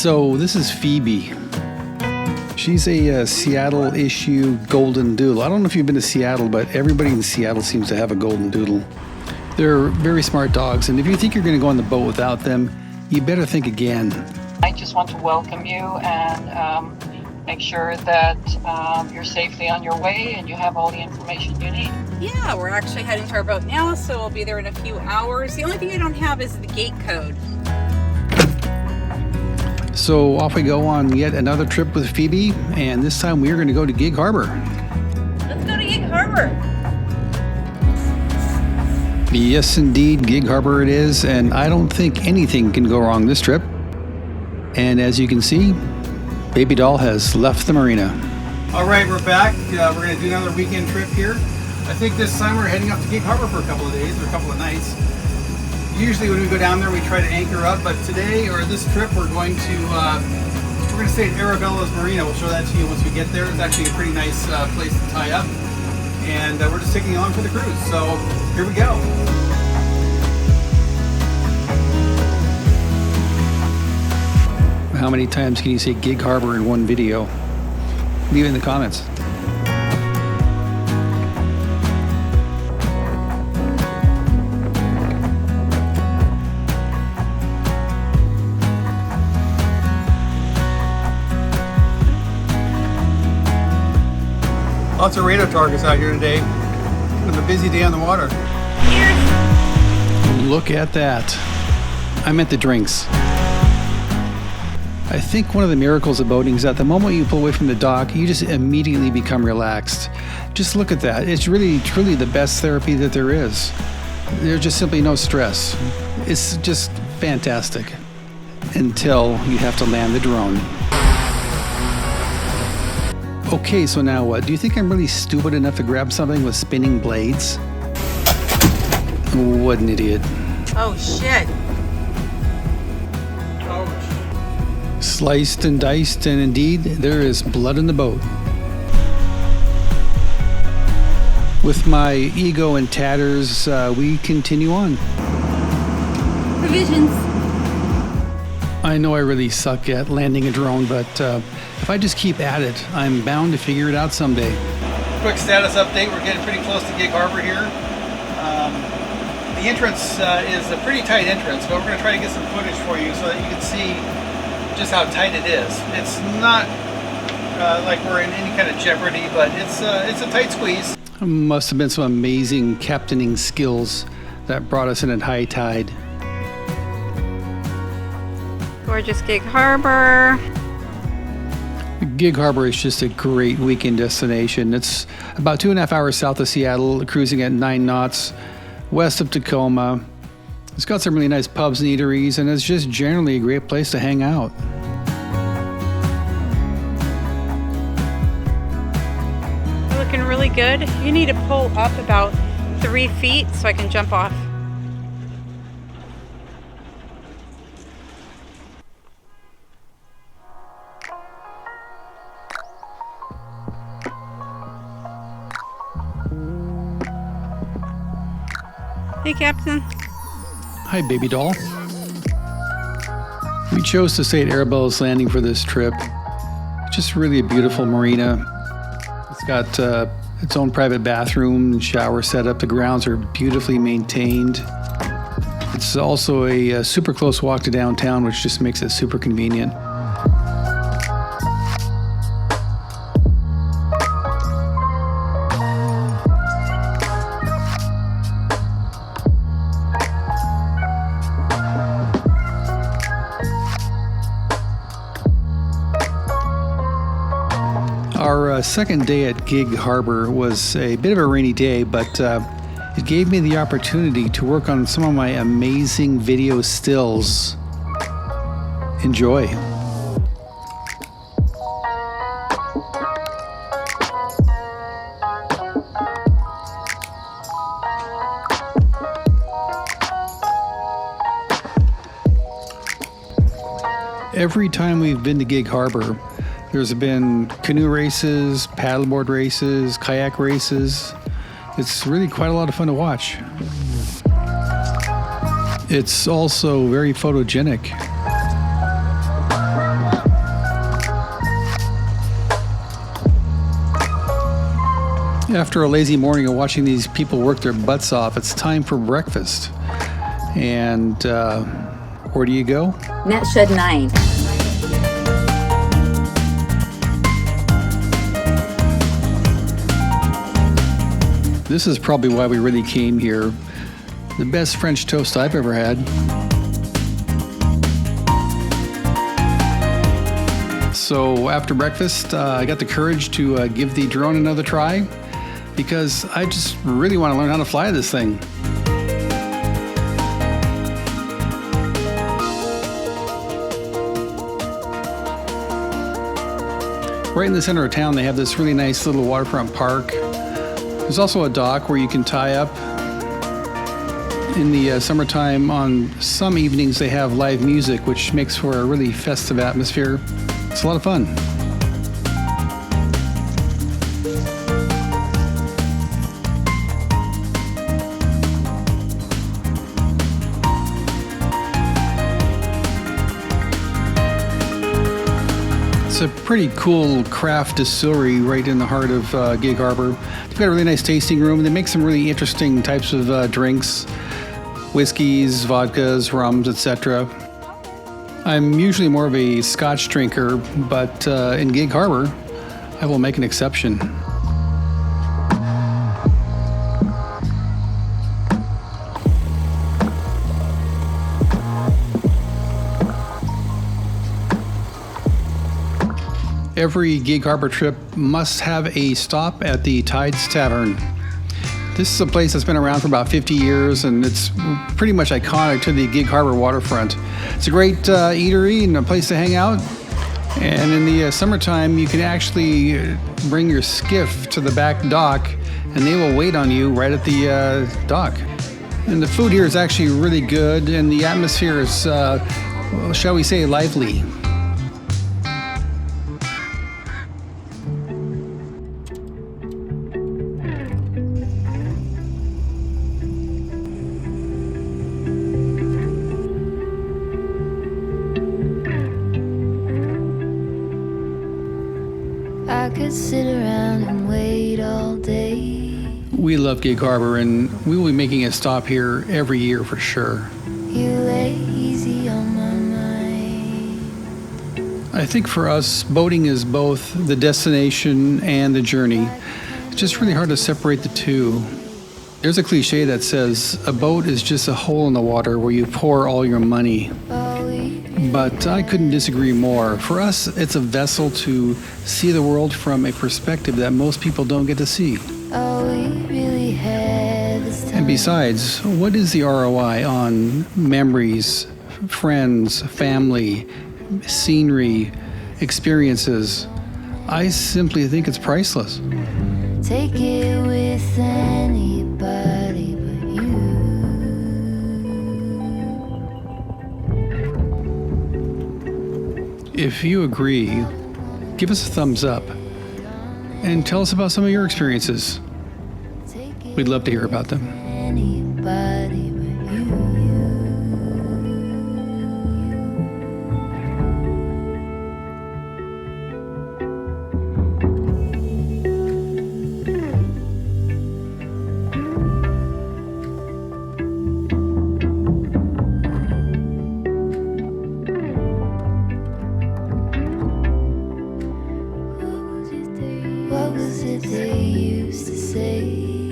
So this is Phoebe. She's a Seattle issue golden doodle. I don't know if you've been to Seattle, but everybody in Seattle seems to have a golden doodle. They're very smart dogs, and if you think you're going to go on the boat without them, you better think again. I just want to welcome you and make sure that you're safely on your way and you have all the information you need. Yeah, we're actually heading to our boat now, so we'll be there in a few hours. The only thing I don't have is the gate code. So off we go on yet another trip with Phoebe, and this time we are going to go to Gig Harbor. Let's go to Gig Harbor. Yes, indeed, Gig Harbor it is, and I don't think anything can go wrong this trip. And as you can see, Baby Doll has left the marina. All right, we're back. We're going to do another weekend trip here. I think this time we're heading up to Gig Harbor for a couple of days or a couple of nights. Usually when we go down there, we try to anchor up, but today or this trip, we're going to stay at Arabella's Marina. We'll show that to you once we get there. It's actually a pretty nice place to tie up, and we're just taking along for the cruise. So here we go. How many times can you say Gig Harbor in one video? Leave it in the comments. Lots of radar targets out here today. It's a busy day on the water. Look at that. I meant the drinks. I think one of the miracles of boating is that the moment you pull away from the dock, you just immediately become relaxed. Just look at that. It's really, truly the best therapy that there is. There's just simply no stress. It's just fantastic. Until you have to land the drone. Okay, so now what? Do you think I'm really stupid enough to grab something with spinning blades? What an idiot. Oh, shit. Sliced and diced, and indeed, there is blood in the boat. With my ego in tatters, we continue on. Provisions. I know I really suck at landing a drone, but if I just keep at it, I'm bound to figure it out someday. Quick status update. We're getting pretty close to Gig Harbor here. The entrance is a pretty tight entrance, but we're going to try to get some footage for you so that you can see just how tight it is. It's not like we're in any kind of jeopardy, but it's a tight squeeze. Must have been some amazing captaining skills that brought us in at high tide. Gorgeous Gig Harbor. Gig Harbor is just a great weekend destination. It's about 2.5 hours south of Seattle, cruising at 9 knots, west of Tacoma. It's got some really nice pubs and eateries, and it's just generally a great place to hang out. Looking really good. You need to pull up about 3 feet so I can jump off. Hey, Captain. Hi, Baby Doll. We chose to stay at Arabella's Landing for this trip. Just really a beautiful marina. It's got its own private bathroom and shower setup. The grounds are beautifully maintained. It's also a super close walk to downtown, which just makes it super convenient. Our second day at Gig Harbor was a bit of a rainy day, but it gave me the opportunity to work on some of my amazing video stills. Enjoy. Every time we've been to Gig Harbor, there's been canoe races, paddleboard races, kayak races. It's really quite a lot of fun to watch. It's also very photogenic. After a lazy morning of watching these people work their butts off, it's time for breakfast. And where do you go? Net Shed 9. This is probably why we really came here. The best French toast I've ever had. So after breakfast, I got the courage to give the drone another try because I just really want to learn how to fly this thing. Right in the center of town, they have this really nice little waterfront park. There's also a dock where you can tie up. In the summertime, on some evenings, they have live music, which makes for a really festive atmosphere. It's a lot of fun. It's a pretty cool craft distillery right in the heart of Gig Harbor. They've got a really nice tasting room. They make some really interesting types of drinks, whiskeys, vodkas, rums, etc. I'm usually more of a Scotch drinker, but in Gig Harbor, I will make an exception. Every Gig Harbor trip must have a stop at the Tides Tavern. This is a place that's been around for about 50 years, and it's pretty much iconic to the Gig Harbor waterfront. It's a great eatery and a place to hang out. And in the summertime, you can actually bring your skiff to the back dock, and they will wait on you right at the dock. And the food here is actually really good, and the atmosphere is, well, shall we say, lively. I could sit around and wait all day. We love Gig Harbor, and we will be making a stop here every year for sure. You lay easy on my mind. I think for us, boating is both the destination and the journey. It's just really hard to separate the two. There's a cliche that says a boat is just a hole in the water where you pour all your money. Oh, we But I couldn't disagree more. For us, it's a vessel to see the world from a perspective that most people don't get to see. really had this time. And besides, what is the ROI on memories, friends, family, scenery, experiences? I simply think it's priceless. Take it with anybody but you. If you agree, give us a thumbs up and tell us about some of your experiences. We'd love to hear about them. Anybody but you. What was it they used to say?